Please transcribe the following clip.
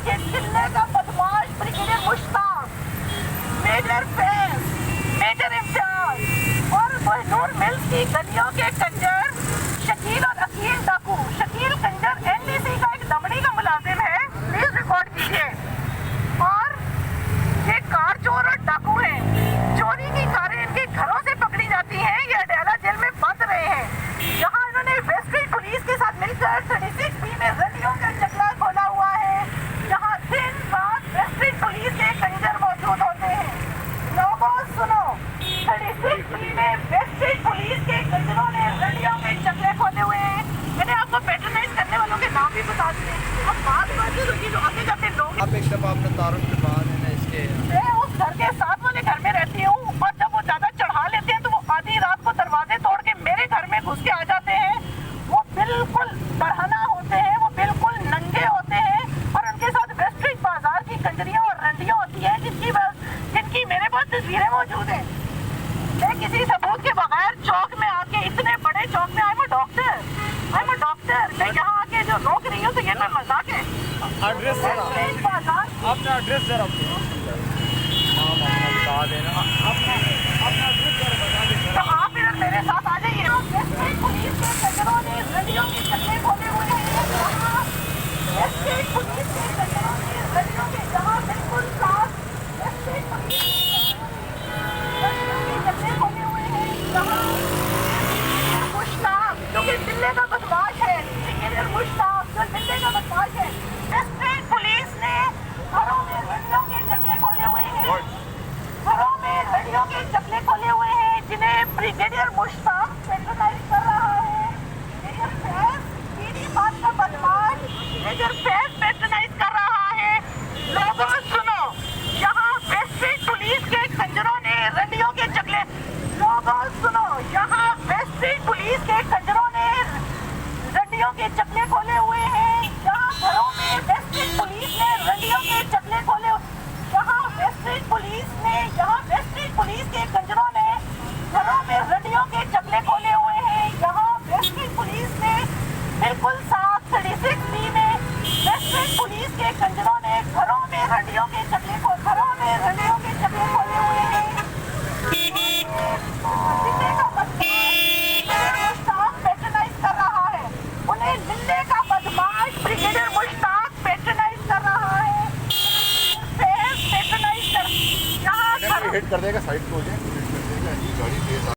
के दिल्ली का बदमाश brigadier Mushtaq, major Faiz, major Imtiaz और कोहिनूर मिल्स की गलियों के कंजर शकील और अकील डाकू। शकील कंजर एनडीसी का एक दमड़ी का मुलाजिम है, प्लीज रिकॉर्ड कीजिए। और ये कार चोर और डाकू हैं। चोरी की कारें इनके घरों से पकड़ी जाती हैं, ये अडयाला जेल में बंद रहे हैं, जहां इन्होंने वेस्टर्न पुलिस के साथ मिलकर 36B में रंडियों का चकला खोला हुआ है, जहां दिन रात वेस्टर्न पुलिस के कंजर मौजूद होते हैं। लोगों सुनो, 36B में वेस्टर्न पुलिस के कंजरों ने रंडियों के चकले खोले हुए हैं। मैंने आपको पैट्रोनाइज करने वालों के नाम भी बता दिए। अब बात होगी जो आगे जाते लोग। आप एक दफा अपना तारुफ के बाद है ना इसके मैं उस घर के साथ वाले घर में रहती हूँ, और जब वो ज्यादा चढ़ा लेते हैं तो वो आधी रात को दरवाजे तोड़ के मेरे घर में घुस के आ जाते हैं। वो बिल्कुल बरहना होते हैं, वो बिल्कुल नंगे होते हैं, और उनके साथ वेस्टर्न बाजार की कंजरियां और रंडियां होती हैं, जिनकी मेरे पास तस्वीरें मौजूद हैं। मैं किसी सबूत के बगैर चौक में आके, इतने बड़े चौक में, आई एम अ डॉक्टर, मैं यहाँ आके जो रोक रही हूँ तो ये कोई मजाक है? एड्रेस जरा अपना एड्रेस जरा बता देना। अपना एड्रेस जरा बता देना। तो आप इधर मेरे साथ आ जाइए। वेस्टर्न पुलिस के कंजरों ने रंडियों के चक्के खोले हुए हैं, वेस्टर्न पुलिस के कंजरों ने रंडियों के, जहाँ बिल्कुल साफ वेस्टर्न पुलिस के चक्के खोले हुए हैं, जहाँ मुश्ताक जो कि दिल्ली का बदमाश है, ब्रिगेडियर मुश्ताक जो दिल्ली का बदमाश है, वेस्टर्न पुलिस ने घरों में रंडियों के चक्के खोले हुए हैं, घरों में रंडियों के चक्के खोले हुए हैं, जिन्हें ब्रिगेडियर मुश्ताक पैट्रोनाइज कर रहा है। मेजर फैज, सीधी बात का बदमाश मेजर फैज पैट्रोनाइज कर रहा है। लोगों सुनो, यहाँ वेस्टर्न पुलिस के कंजरों ने रंडियों के चकले, लोगों सुनो, यहाँ वेस्टर्न पुलिस के कंजरों ने रंडियों के चकले खोले